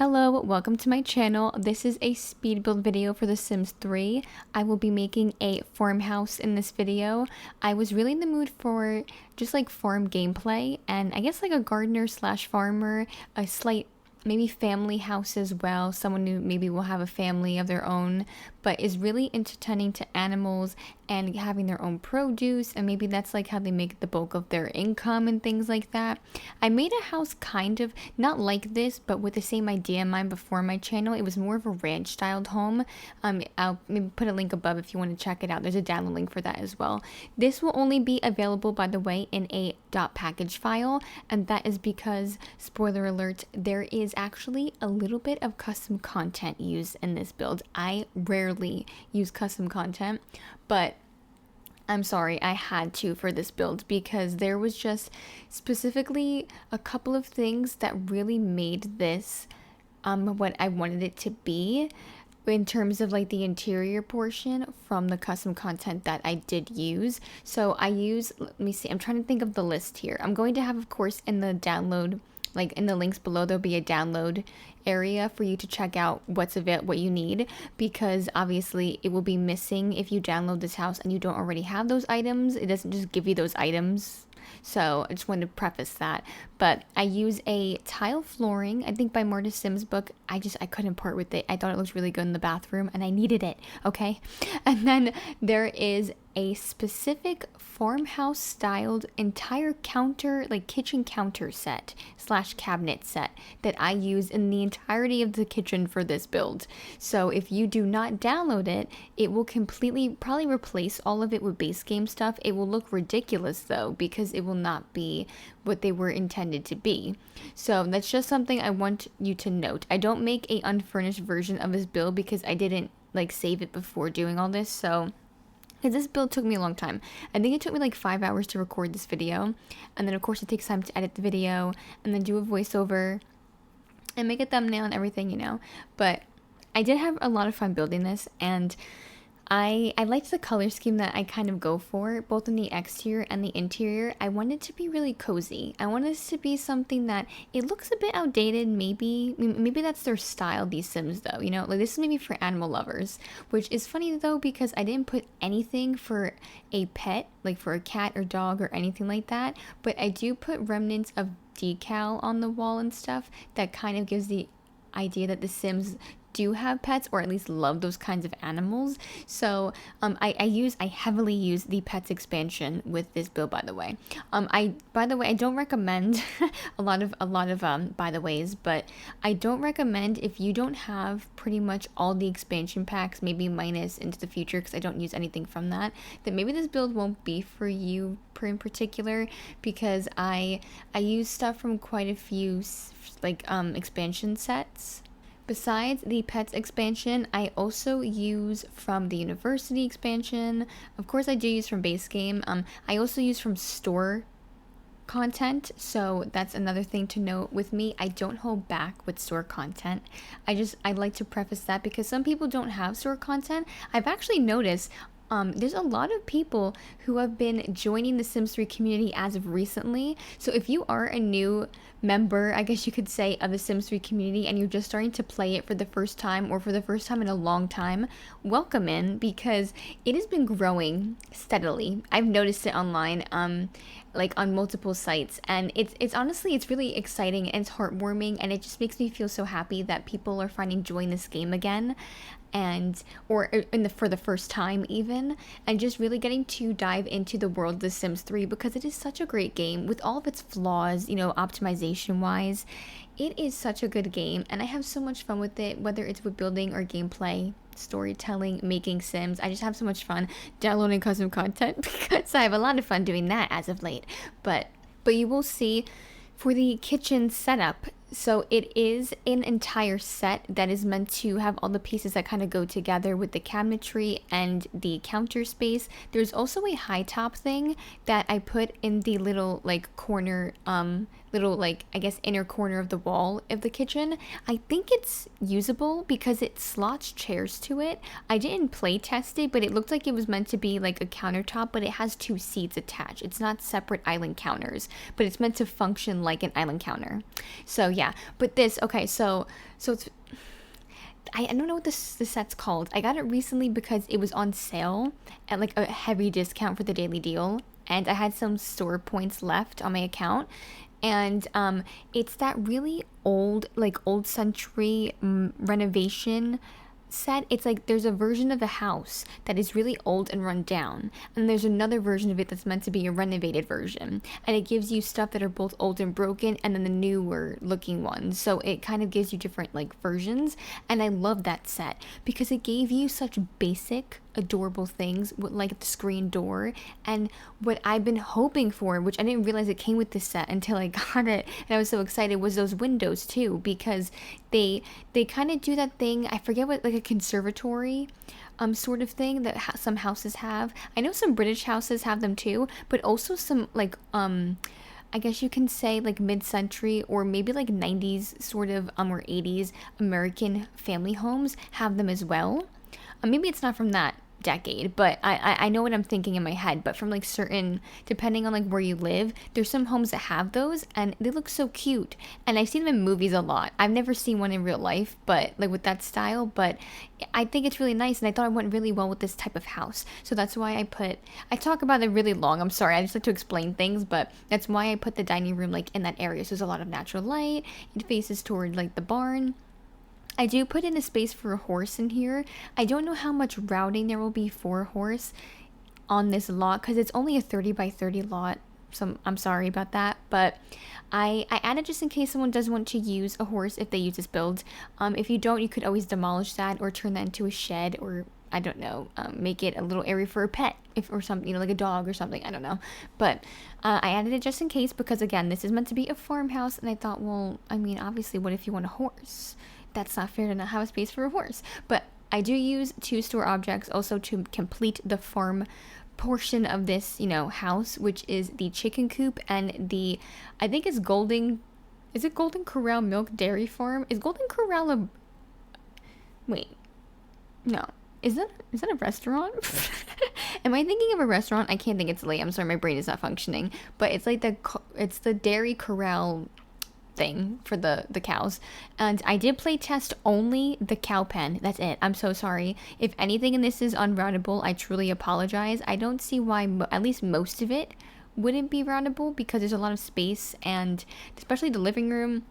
Hello, welcome to my channel. This is a speed build video for The Sims 3. I will be making a farmhouse in this video. I was really in the mood for just like farm gameplay and I guess like a gardener slash farmer, a slight maybe family house as well, someone who maybe will have a family of their own but is really into tending to animals and having their own produce, and maybe that's like how they make the bulk of their income and things like that. I made a house kind of not like this but with the same idea in mind before my channel. It was more of a ranch styled home. I'll maybe put a link above if you want to check it out. There's a download link for that as well. This will only be available, by the way, in a .package file, and that is because, spoiler alert, there is actually a little bit of custom content used in this build. I rarely use custom content, but I'm sorry, I had to for this build because there was just specifically a couple of things that really made this what I wanted it to be in terms of like the interior portion from the custom content that I did use. So I use, let me see, I'm trying to think of the list here. I'm going to have, of course, in the download, like in the links below, there'll be a download area for you to check out what you need, because obviously it will be missing if you download this house and you don't already have those items. It doesn't just give you those items. So I just wanted to preface that. But I use a tile flooring, I think by Marta Sims' book. I couldn't part with it. I thought it looked really good in the bathroom and I needed it, okay? And then there is a specific farmhouse styled entire counter, like kitchen counter set slash cabinet set that I use in the entirety of the kitchen for this build. So if you do not download it, it will completely probably replace all of it with base game stuff. It will look ridiculous though, because it will not be what they were intended to be. So that's just something I want you to note. I don't make a unfurnished version of this build because I didn't like save it before doing all this. So because this build took me a long time. I think it took me like 5 hours to record this video. And then of course it takes time to edit the video and then do a voiceover and make a thumbnail and everything, you know. But I did have a lot of fun building this, and I liked the color scheme that I kind of go for, both in the exterior and the interior. I wanted it to be really cozy. I wanted this to be something that it looks a bit outdated, maybe that's their style, these Sims though, you know, like this is maybe for animal lovers, which is funny though because I didn't put anything for a pet, like for a cat or dog or anything like that, but I do put remnants of decal on the wall and stuff that kind of gives the idea that the Sims do have pets, or at least love those kinds of animals. So I heavily use the pets expansion with this build, by the way. I don't recommend a lot of by the ways, but I don't recommend if you don't have pretty much all the expansion packs, maybe minus Into the Future, because I don't use anything from that, then maybe this build won't be for you in particular, because I use stuff from quite a few like expansion sets. Besides the pets expansion, I also use from the university expansion. Of course, I do use from base game. I also use from store content, so that's another thing to note with me. I don't hold back with store content. I like to preface that because some people don't have store content. I've actually noticed there's a lot of people who have been joining the Sims 3 community as of recently. So if you are a new member, I guess you could say, of the Sims 3 community and you're just starting to play it for the first time, or for the first time in a long time, welcome in, because it has been growing steadily. I've noticed it online, like on multiple sites, and it's honestly, it's really exciting and it's heartwarming, and it just makes me feel so happy that people are finding joy in this game again, and for the first time even, and just really getting to dive into the world of The Sims 3, because it is such a great game with all of its flaws, you know, optimization wise. It is such a good game, and I have so much fun with it, whether it's with building or gameplay, storytelling, making Sims. I just have so much fun downloading custom content because I have a lot of fun doing that as of late. But you will see for the kitchen setup, so it is an entire set that is meant to have all the pieces that kind of go together with the cabinetry and the counter space. There's also a high top thing that I put in the little like corner little, like, I guess inner corner of the wall of the kitchen. I think it's usable because it slots chairs to it. I didn't play test it, but it looked like it was meant to be like a countertop, but it has two seats attached. It's not separate island counters, but it's meant to function like an island counter. So yeah, but this, okay, so it's, I don't know what this set's called. I got it recently because it was on sale at like a heavy discount for the daily deal, and I had some store points left on my account. And it's that really old, like old century renovation set. It's like there's a version of the house that is really old and run down, and there's another version of it that's meant to be a renovated version, and it gives you stuff that are both old and broken and then the newer looking ones, so it kind of gives you different like versions. And I love that set because it gave you such basic adorable things with like the screen door, and what I've been hoping for, which I didn't realize it came with this set until I got it and I was so excited, was those windows too, because they kind of do that thing, I forget what, like a conservatory sort of thing that some houses have. I know some British houses have them too, but also some like I guess you can say like mid-century or maybe like 90s sort of or 80s American family homes have them as well. Maybe it's not from that decade, but I know what I'm thinking in my head. But from like certain, depending on like where you live, there's some homes that have those and they look so cute. And I've seen them in movies a lot. I've never seen one in real life, but like with that style. But I think it's really nice, and I thought it went really well with this type of house. So that's why I talk about it really long. I'm sorry. I just like to explain things, but that's why I put the dining room like in that area. So there's a lot of natural light. It faces toward like the barn. I do put in a space for a horse in here. I don't know how much routing there will be for a horse on this lot because it's only a 30 by 30 lot. So I'm sorry about that, but I added just in case someone does want to use a horse if they use this build. If you don't, you could always demolish that or turn that into a shed, or I don't know, make it a little area for a pet or something, like a dog or something. I don't know. But I added it just in case because, again, this is meant to be a farmhouse. And I thought, well, I mean, obviously, what if you want a horse? That's not fair to not have a space for a horse. But I do use two store objects also to complete the farm portion of this, house, which is the chicken coop and I think it's is it Golden Corral Milk Dairy Farm? Is Golden Corral wait, no. Is that a restaurant? Am I thinking of a restaurant? I can't think. It's late. I'm sorry, my brain is not functioning. But it's like it's the dairy corral thing for the cows. And I did play test only the cow pen. That's it. I'm so sorry. If anything in this is unroutable, I truly apologize. I don't see why at least most of it wouldn't be routable because there's a lot of space, and especially the living room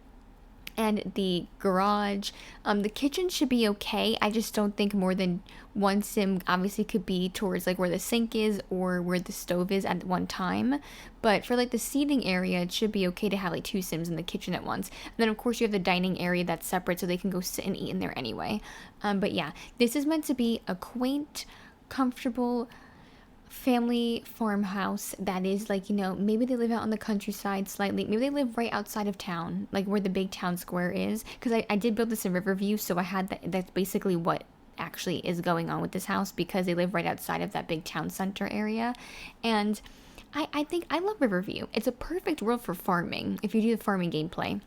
and the garage. The kitchen should be okay. I just don't think more than one sim obviously could be towards like where the sink is or where the stove is at one time. But for like the seating area, it should be okay to have like two sims in the kitchen at once. And then of course you have the dining area that's separate so they can go sit and eat in there anyway. But yeah, this is meant to be a quaint, comfortable family farmhouse that is like, maybe they live out on the countryside slightly, maybe they live right outside of town, like where the big town square is, because I did build this in Riverview, so I had that's basically what actually is going on with this house, because they live right outside of that big town center area. And I think I love Riverview. It's a perfect world for farming if you do the farming gameplay.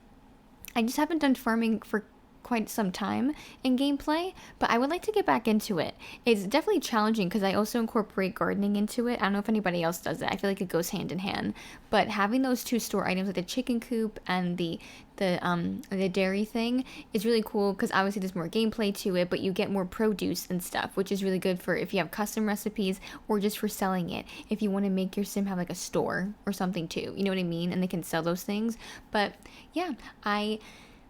I just haven't done farming for quite some time in gameplay, but I would like to get back into it. It's definitely challenging because I also incorporate gardening into it. I don't know if anybody else does it. I feel like it goes hand in hand. But having those two store items, like the chicken coop and the dairy thing, is really cool because obviously there's more gameplay to it, but you get more produce and stuff, which is really good for if you have custom recipes or just for selling it. If you want to make your sim have like a store or something too, you know what I mean? And they can sell those things. But yeah, I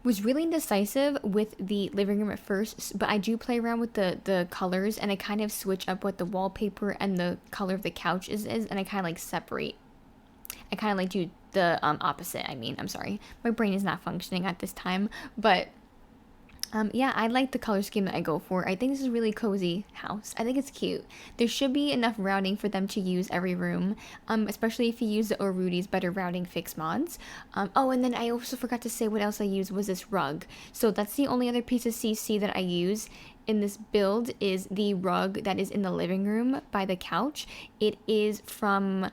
was really indecisive with the living room at first, but I do play around with the colors, and I kind of switch up what the wallpaper and the color of the couch is, and I kind of like separate. I kind of like do the opposite. I'm sorry, my brain is not functioning at this time, but yeah, I like the color scheme that I go for. I think this is a really cozy house. I think it's cute. There should be enough routing for them to use every room, especially if you use the O'Rudy's Better Routing Fix mods. Oh, and then I also forgot to say what else I used was this rug. So that's the only other piece of CC that I use in this build, is the rug that is in the living room by the couch. It is from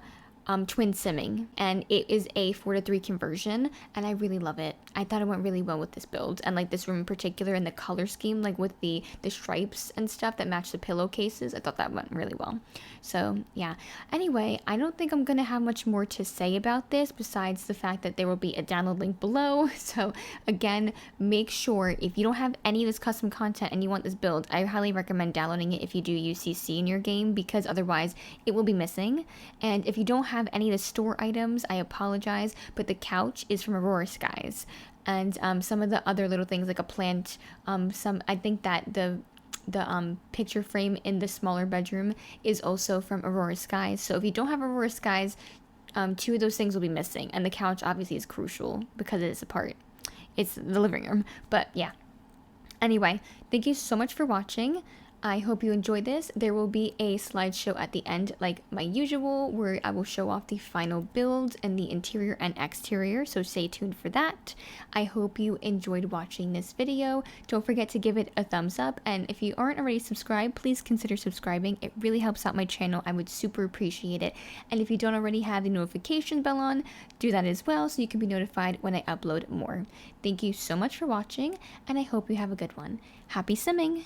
twin simming, and it is a 4:3 conversion, and I really love it. I thought it went really well with this build, and like this room in particular, and the color scheme, like with the stripes and stuff that match the pillowcases. I thought that went really well. So yeah. Anyway, I don't think I'm gonna have much more to say about this besides the fact that there will be a download link below. So again, make sure if you don't have any of this custom content and you want this build, I highly recommend downloading it if you do use CC in your game, because otherwise it will be missing. And if you don't have any of the store items, I apologize, but the couch is from Aurora Skies, and some of the other little things like a plant, I think that the picture frame in the smaller bedroom is also from Aurora Skies. So if you don't have Aurora Skies, two of those things will be missing, and the couch obviously is crucial because it is a part. It's the living room. But yeah. Anyway, thank you so much for watching. I hope you enjoyed this. There will be a slideshow at the end, like my usual, where I will show off the final build and the interior and exterior, so stay tuned for that. I hope you enjoyed watching this video. Don't forget to give it a thumbs up, and if you aren't already subscribed, please consider subscribing. It really helps out my channel. I would super appreciate it. And if you don't already have the notification bell on, do that as well so you can be notified when I upload more. Thank you so much for watching, and I hope you have a good one. Happy simming!